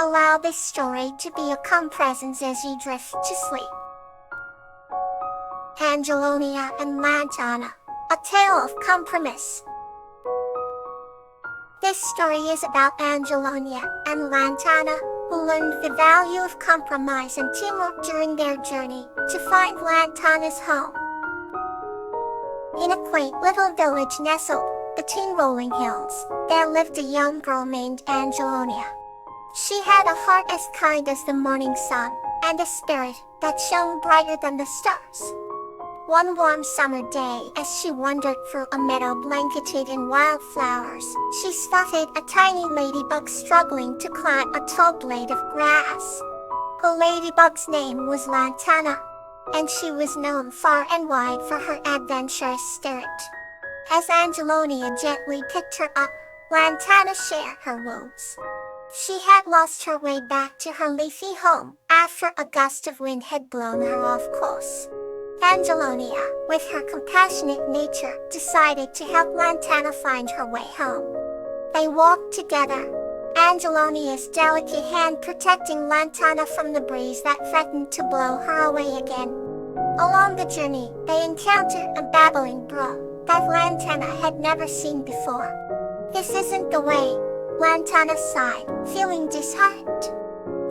Allow this story to be a calm presence as you drift to sleep. Angelonia and Lantana, a tale of compromise. This story is about Angelonia and Lantana, who learned the value of compromise and teamwork during their journey to find Lantana's home. In a quaint little village nestled between rolling hills, there lived a young girl named Angelonia. She had a heart as kind as the morning sun, and a spirit that shone brighter than the stars. One warm summer day, as she wandered through a meadow blanketed in wildflowers, she spotted a tiny ladybug struggling to climb a tall blade of grass. The ladybug's name was Lantana, and she was known far and wide for her adventurous spirit. As Angelonia gently picked her up, Lantana shared her woes. She had lost her way back to her leafy home after a gust of wind had blown her off course. Angelonia, with her compassionate nature, decided to help Lantana find her way home. They walked together, Angelonia's delicate hand protecting Lantana from the breeze that threatened to blow her away again. Along the journey, they encountered a babbling brook that Lantana had never seen before. "This isn't the way," Lantana sighed, feeling disheartened.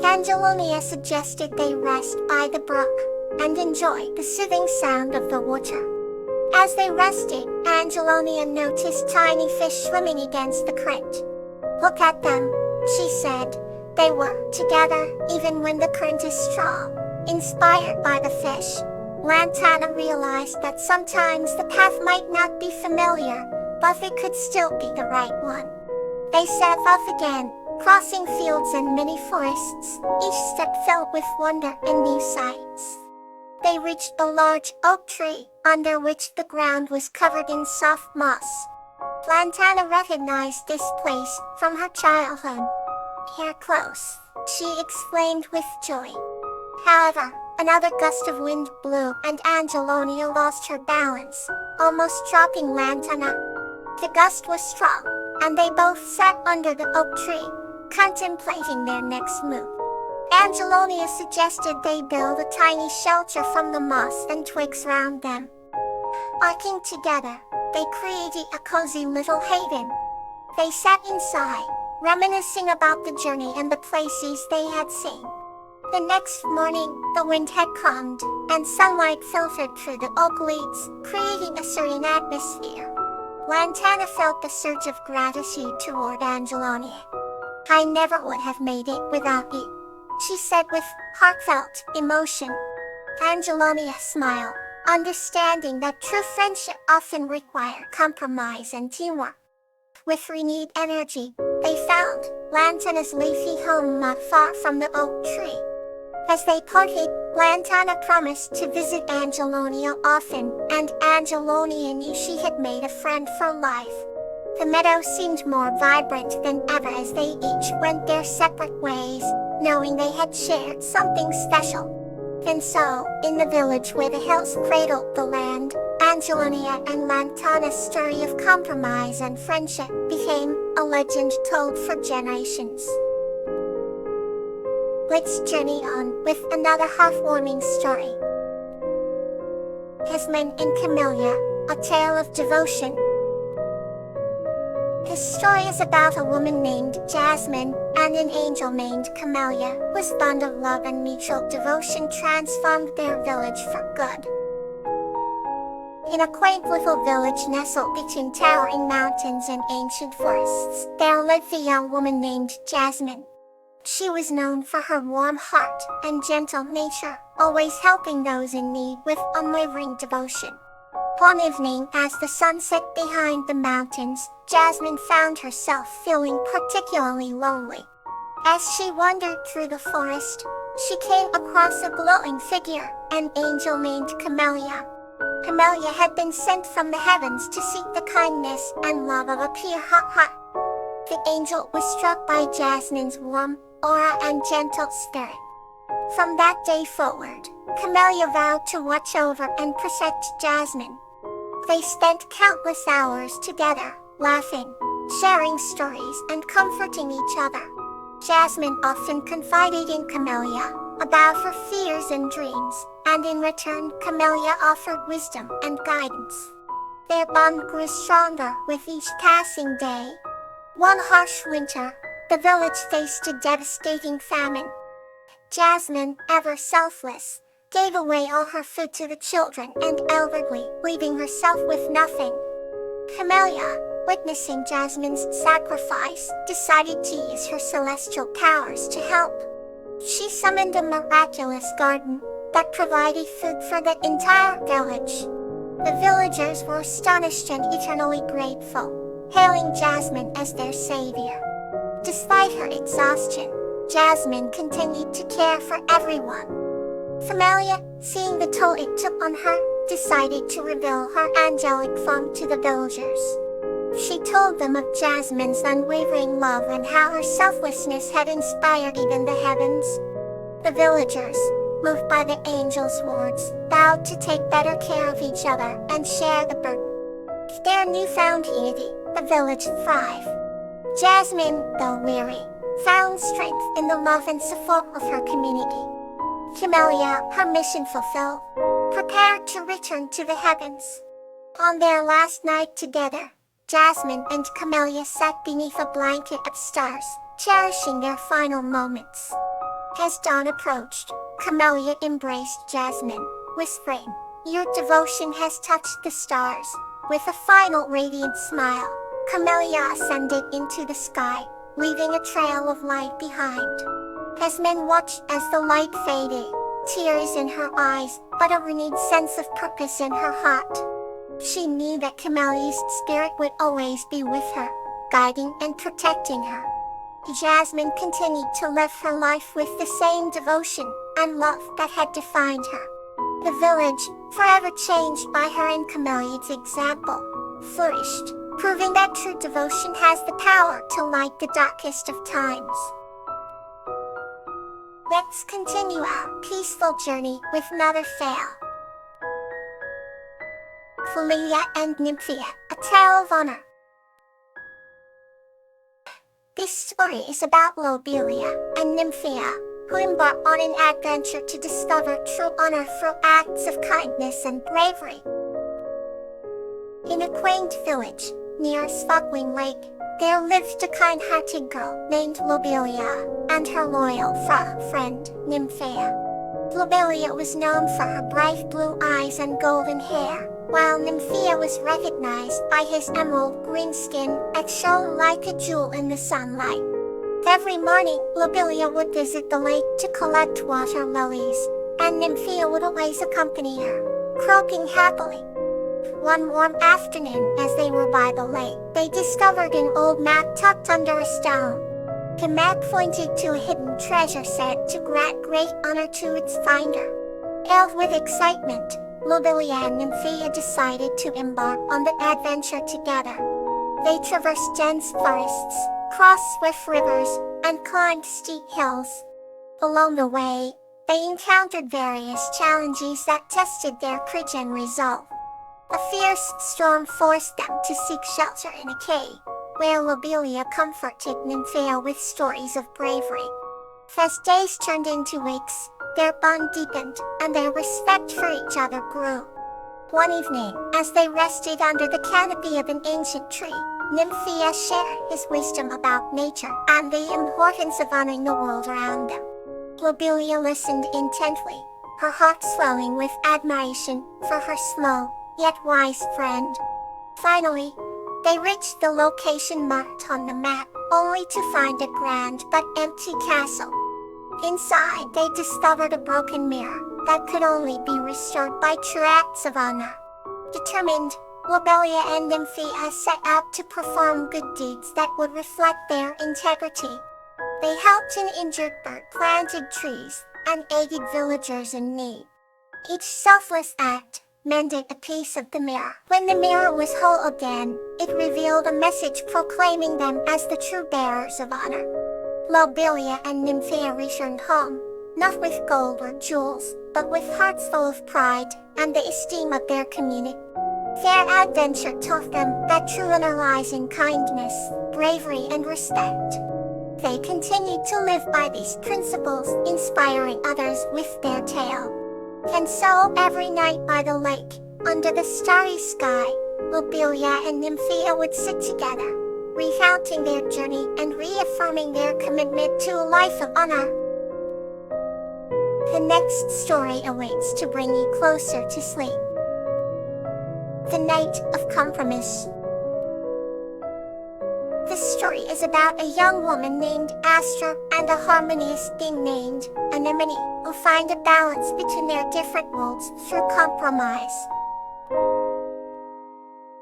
Angelonia suggested they rest by the brook and enjoy the soothing sound of the water. As they rested, Angelonia noticed tiny fish swimming against the current. "Look at them," she said. "They work together even when the current is strong." Inspired by the fish, Lantana realized that sometimes the path might not be familiar, but it could still be the right one. They set off again, crossing fields and many forests, each step filled with wonder and new sights. They reached a large oak tree, under which the ground was covered in soft moss. Lantana recognized this place from her childhood. "Here close," she exclaimed with joy. However, another gust of wind blew and Angelonia lost her balance, almost dropping Lantana. The gust was strong, and they both sat under the oak tree, contemplating their next move. Angelonia suggested they build a tiny shelter from the moss and twigs around them. Working together, they created a cozy little haven. They sat inside, reminiscing about the journey and the places they had seen. The next morning, the wind had calmed, and sunlight filtered through the oak leaves, creating a serene atmosphere. Lantana felt the surge of gratitude toward Angelonia. "I never would have made it without you," she said with heartfelt emotion. Angelonia smiled, understanding that true friendship often requires compromise and teamwork. With renewed energy, they found Lantana's leafy home not far from the oak tree. As they parted, Lantana promised to visit Angelonia often, and Angelonia knew she had made a friend for life. The meadow seemed more vibrant than ever as they each went their separate ways, knowing they had shared something special. And so, in the village where the hills cradled the land, Angelonia and Lantana's story of compromise and friendship became a legend told for generations. Let's journey on with another heartwarming story. Jasmine and Camellia, a tale of devotion. This story is about a woman named Jasmine and an angel named Camellia, whose bond of love and mutual devotion transformed their village for good. In a quaint little village nestled between towering mountains and ancient forests, there lived a young woman named Jasmine. She was known for her warm heart and gentle nature, always helping those in need with unwavering devotion. One evening, as the sun set behind the mountains, Jasmine found herself feeling particularly lonely. As she wandered through the forest, she came across a glowing figure, an angel named Camellia. Camellia had been sent from the heavens to seek the kindness and love of a pure heart. The angel was struck by Jasmine's warm aura and gentle spirit. From that day forward, Camellia vowed to watch over and protect Jasmine. They spent countless hours together, laughing, sharing stories, and comforting each other. Jasmine often confided in Camellia about her fears and dreams, and in return Camellia offered wisdom and guidance. Their bond grew stronger with each passing day. One harsh winter, the village faced a devastating famine. Jasmine, ever selfless, gave away all her food to the children and elderly, leaving herself with nothing. Camellia, witnessing Jasmine's sacrifice, decided to use her celestial powers to help. She summoned a miraculous garden that provided food for the entire village. The villagers were astonished and eternally grateful, hailing Jasmine as their savior. Despite her exhaustion, Jasmine continued to care for everyone. Camellia, seeing the toll it took on her, decided to reveal her angelic form to the villagers. She told them of Jasmine's unwavering love and how her selflessness had inspired even the heavens. The villagers, moved by the angel's words, vowed to take better care of each other and share the burden. With their newfound unity, the village thrived. Jasmine, though weary, found strength in the love and support of her community. Camellia, her mission fulfilled, prepared to return to the heavens. On their last night together, Jasmine and Camellia sat beneath a blanket of stars, cherishing their final moments. As dawn approached, Camellia embraced Jasmine, whispering, "Your devotion has touched the stars." With a final radiant smile, Camellia ascended into the sky, leaving a trail of light behind. Jasmine watched as the light faded, tears in her eyes, but a renewed sense of purpose in her heart. She knew that Camellia's spirit would always be with her, guiding and protecting her. Jasmine continued to live her life with the same devotion and love that had defined her. The village, forever changed by her and Camellia's example, flourished, proving that true devotion has the power to light the darkest of times. Let's continue our peaceful journey with another tale. Lobelia and Nymphia, a tale of honor. This story is about Lobelia and Nymphia, who embark on an adventure to discover true honor through acts of kindness and bravery. In a quaint village, near a sparkling lake, there lived a kind-hearted girl named Lobelia, and her loyal friend, Nymphia. Lobelia was known for her bright blue eyes and golden hair, while Nymphia was recognized by his emerald green skin that shone like a jewel in the sunlight. Every morning, Lobelia would visit the lake to collect water lilies, and Nymphia would always accompany her, croaking happily. One warm afternoon, as they were by the lake, they discovered an old map tucked under a stone. The map pointed to a hidden treasure said to grant great honor to its finder. Filled with excitement, Lobelia and Nymphia decided to embark on the adventure together. They traversed dense forests, crossed swift rivers, and climbed steep hills. Along the way, they encountered various challenges that tested their courage and resolve. A fierce storm forced them to seek shelter in a cave, where Lobelia comforted Nymphia with stories of bravery. As days turned into weeks, their bond deepened, and their respect for each other grew. One evening, as they rested under the canopy of an ancient tree, Nymphia shared his wisdom about nature and the importance of honoring the world around them. Lobelia listened intently, her heart swelling with admiration for her slow, yet wise friend. Finally, they reached the location marked on the map, only to find a grand but empty castle. Inside, they discovered a broken mirror that could only be restored by true acts of honor. Determined, Lobelia and Nymphia set out to perform good deeds that would reflect their integrity. They helped an injured bird, planted trees, and aided villagers in need. Each selfless act mended a piece of the mirror. When the mirror was whole again, it revealed a message proclaiming them as the true bearers of honor. Lobelia and Nymphia returned home, not with gold or jewels, but with hearts full of pride and the esteem of their community. Their adventure taught them that true honor lies in kindness, bravery, and respect. They continue to live by these principles, inspiring others with their tale. And so, every night by the lake, under the starry sky, Lobelia and Nymphia would sit together, recounting their journey and reaffirming their commitment to a life of honor. The next story awaits to bring you closer to sleep. The Night of Compromise. This story is about a young woman named Astra and a harmonious being named Anemone, who find a balance between their different worlds through compromise.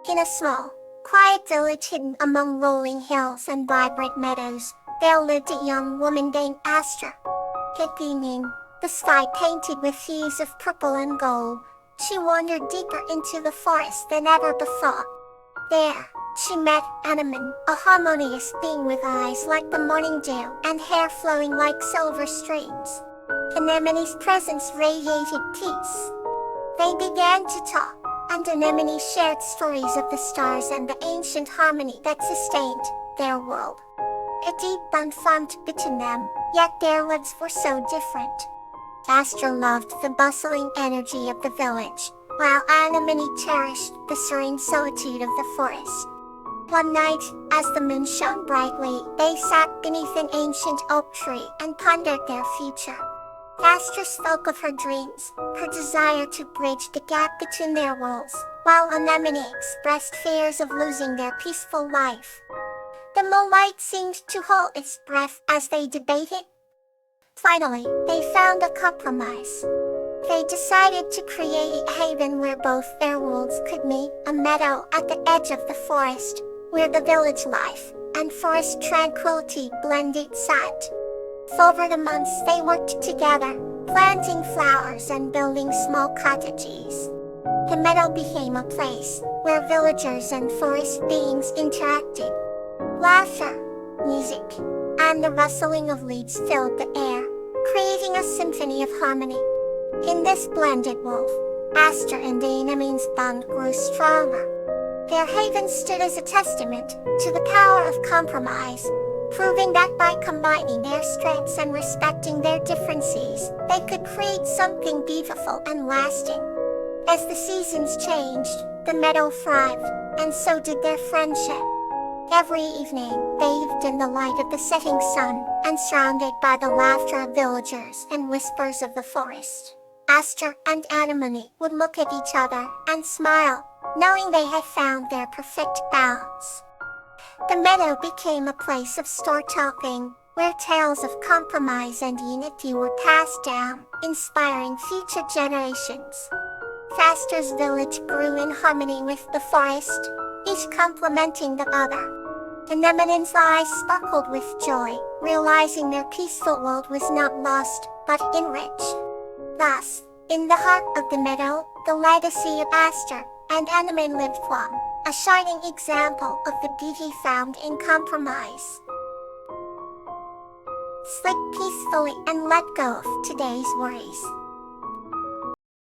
In a small, quiet village hidden among rolling hills and vibrant meadows, there lived a young woman named Astra. It beaming, the sky painted with hues of purple and gold, she wandered deeper into the forest than ever before. There, she met Anemone, a harmonious being with eyes like the morning dew and hair flowing like silver streams. Anemone's presence radiated peace. They began to talk, and Anemone shared stories of the stars and the ancient harmony that sustained their world. A deep bond formed between them, yet their lives were so different. Astra loved the bustling energy of the village, while Anemone cherished the serene solitude of the forest. One night, as the moon shone brightly, they sat beneath an ancient oak tree and pondered their future. Astra spoke of her dreams, her desire to bridge the gap between their worlds, while Anemone expressed fears of losing their peaceful life. The moonlight seemed to hold its breath as they debated. Finally, they found a compromise. They decided to create a haven where both their worlds could meet, a meadow at the edge of the forest, where the village life and forest tranquility blended sight. Over the months they worked together, planting flowers and building small cottages. The meadow became a place where villagers and forest beings interacted. Laughter, music, and the rustling of leaves filled the air, creating a symphony of harmony. In this blended world, Astra and Anemone's bond grew stronger. Their haven stood as a testament to the power of compromise, proving that by combining their strengths and respecting their differences, they could create something beautiful and lasting. As the seasons changed, the meadow thrived, and so did their friendship. Every evening, bathed in the light of the setting sun, and surrounded by the laughter of villagers and whispers of the forest, Astra and Anemone would look at each other and smile, knowing they had found their perfect balance. The meadow became a place of store-talking, where tales of compromise and unity were passed down, inspiring future generations. Astra's village grew in harmony with the forest, each complementing the other. Anemone's eyes sparkled with joy, realizing their peaceful world was not lost, but enriched. Thus, in the heart of the meadow, the legacy of Astra and Anemone lived on, a shining example of the beauty found in compromise. Sleep peacefully and let go of today's worries.